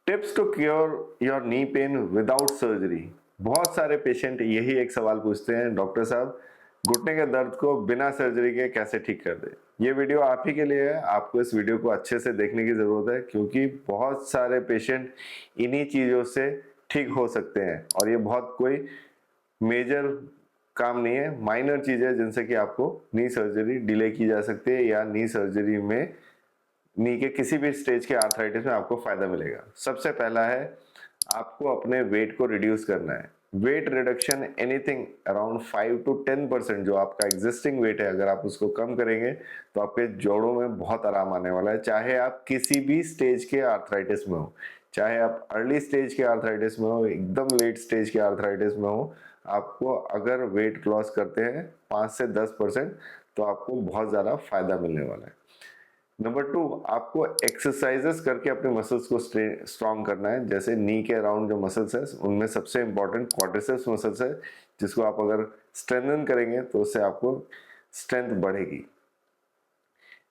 Tips to cure your knee pain without surgery. बहुत सारे patient यही एक सवाल पूछते हैं, डॉक्टर साहब घुटने के दर्द को बिना सर्जरी के कैसे ठीक कर दे। ये वीडियो आप ही के लिए है, आपको इस वीडियो को अच्छे से देखने की जरूरत है क्योंकि बहुत सारे पेशेंट इन्हीं चीजों से ठीक हो सकते हैं और ये बहुत कोई मेजर काम नहीं है, माइनर चीज है जिनसे कि आपको नी सर्जरी डिले की जा सकती है या नी सर्जरी में नी के किसी भी स्टेज के आर्थराइटिस में आपको फायदा मिलेगा। सबसे पहला है आपको अपने वेट को रिड्यूस करना है। Weight reduction anything around 5 to 10% जो आपका एग्जिस्टिंग वेट है, अगर आप उसको कम करेंगे तो आपके जोड़ों में बहुत आराम आने वाला है। चाहे आप किसी भी स्टेज के आर्थराइटिस में हो, चाहे आप अर्ली स्टेज के आर्थराइटिस में हो, एकदम लेट स्टेज के आर्थराइटिस में हो, आपको अगर वेट लॉस करते हैं 5 से 10% तो आपको बहुत ज्यादा फायदा मिलने वाला है। नंबर 2, आपको एक्सरसाइजेस करके अपने मसल्स को स्ट्रॉन्ग करना है। जैसे नी के अराउंड जो मसल्स है उनमें सबसे इंपॉर्टेंट क्वाड्रिसेप्स मसल्स है, जिसको आप अगर स्ट्रेंथन करेंगे तो उससे आपको स्ट्रेंथ बढ़ेगी।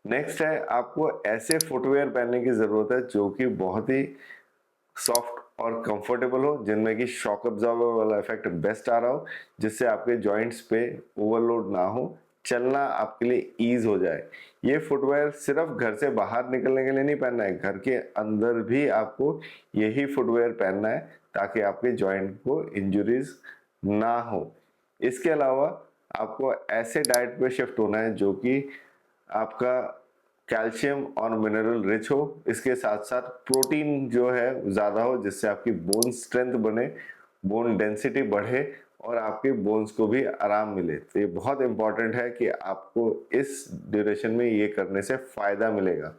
नेक्स्ट है आपको ऐसे फुटवेयर पहनने की जरूरत है जो कि बहुत ही सॉफ्ट और कंफर्टेबल हो, जिनमें कि शॉक अब्जॉर्बर वाला इफेक्ट बेस्ट आ रहा हो, जिससे आपके जॉइंट्स पे ओवरलोड ना हो, चलना आपके लिए ईज हो जाए। ये फुटवेयर सिर्फ घर से बाहर निकलने के लिए नहीं पहनना है, घर के अंदर भी आपको यही फुटवेयर पहनना है ताकि आपके जॉइंट को इंजरीज ना हो। इसके अलावा आपको ऐसे डाइट पे शिफ्ट होना है जो कि आपका कैल्शियम और मिनरल रिच हो, इसके साथ साथ प्रोटीन जो है ज्यादा हो, जिससे आपकी बोन स्ट्रेंथ बने, बोन डेंसिटी बढ़े और आपके बोन्स को भी आराम मिले। तो ये बहुत इंपॉर्टेंट है कि आपको इस ड्यूरेशन में ये करने से फायदा मिलेगा।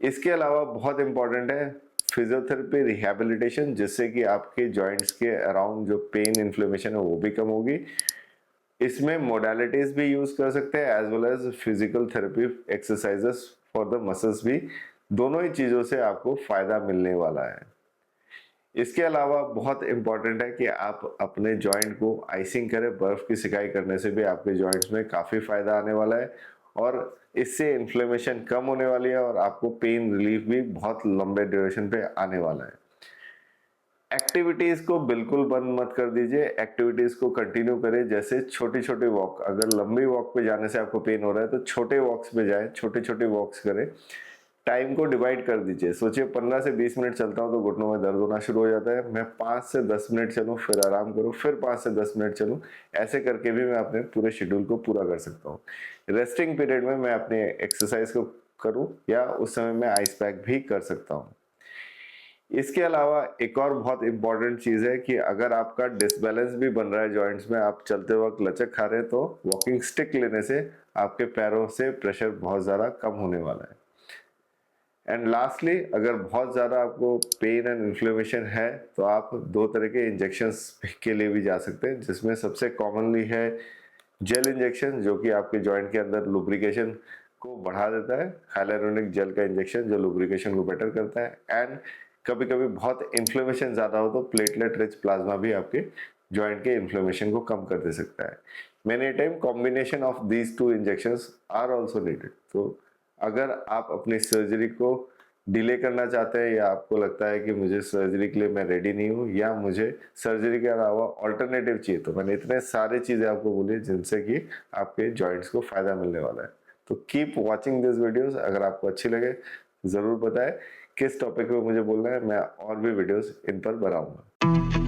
इसके अलावा बहुत इंपॉर्टेंट है फिजियोथेरेपी रिहैबिलिटेशन, जिससे कि आपके जॉइंट्स के अराउंड जो पेन इन्फ्लेमेशन है वो भी कम होगी। इसमें मोडालिटीज भी यूज कर सकते हैं as well as physical therapy exercises for the muscles भी। दोनों ही चीजों से आपको फायदा मिलने वाला है। इसके अलावा बहुत इंपॉर्टेंट है कि आप अपने जॉइंट को आइसिंग करें। बर्फ की सिकाई करने से भी आपके जॉइंट्स में काफी फायदा आने वाला है और इससे इन्फ्लेमेशन कम होने वाली है और आपको पेन रिलीफ भी बहुत लंबे ड्यूरेशन पे आने वाला है। एक्टिविटीज को बिल्कुल बंद मत कर दीजिए, एक्टिविटीज को कंटिन्यू करें। जैसे छोटी छोटी वॉक, अगर लंबी वॉक पे जाने से आपको पेन हो रहा है तो छोटे वॉक्स पे जाएं, छोटे छोटे वॉक्स करें। टाइम को डिवाइड कर दीजिए, सोचिए 15 से 20 मिनट चलता हूँ तो घुटनों में दर्द होना शुरू हो जाता है, मैं 5 से 10 मिनट चलूँ फिर आराम करूँ, फिर 5 से 10 मिनट चलूँ। ऐसे करके भी मैं अपने पूरे शेड्यूल को पूरा कर सकता हूँ। रेस्टिंग पीरियड में मैं अपने एक्सरसाइज को करूँ या उस समय मैं आइस पैक भी कर सकता हूँ। इसके अलावा एक और बहुत इंपॉर्टेंट चीज है कि अगर आपका डिसबैलेंस भी बन रहा है जॉइंट्स में, आप चलते वक्त लचक खा रहे हैं, तो वॉकिंग स्टिक लेने से आपके पैरों से प्रेशर बहुत ज्यादा कम होने वाला है। एंड लास्टली, अगर बहुत ज्यादा आपको पेन एंड इन्फ्लेमेशन है तो आप 2 तरह के इंजेक्शंस के लिए भी जा सकते हैं, जिसमें सबसे कॉमनली है जेल इंजेक्शन, जो कि आपके जॉइंट के अंदर लुब्रिकेशन को बढ़ा देता है, हाइलुरोनिक जेल का इंजेक्शन जो लुब्रिकेशन को बेटर करता है। एंड कभी कभी बहुत इन्फ्लेमेशन ज्यादा हो तो प्लेटलेट रिच प्लाज्मा भी आपके जॉइंट के इन्फ्लेमेशन को कम कर दे सकता है। Many time combination of these 2 injections are also needed. तो अगर आप अपनी सर्जरी को डिले करना चाहते हैं या आपको लगता है कि मुझे सर्जरी के लिए मैं रेडी नहीं हूँ या मुझे सर्जरी के अलावा ऑल्टरनेटिव चाहिए, तो मैंने इतने सारे चीजें आपको बोली जिनसे कि आपके जॉइंट्स को फायदा मिलने वाला है। तो कीप वॉचिंग दिस वीडियोस। अगर आपको अच्छी लगे जरूर बताएं किस टॉपिक पे मुझे बोलना है, मैं और भी वीडियोस इन पर बनाऊंगा।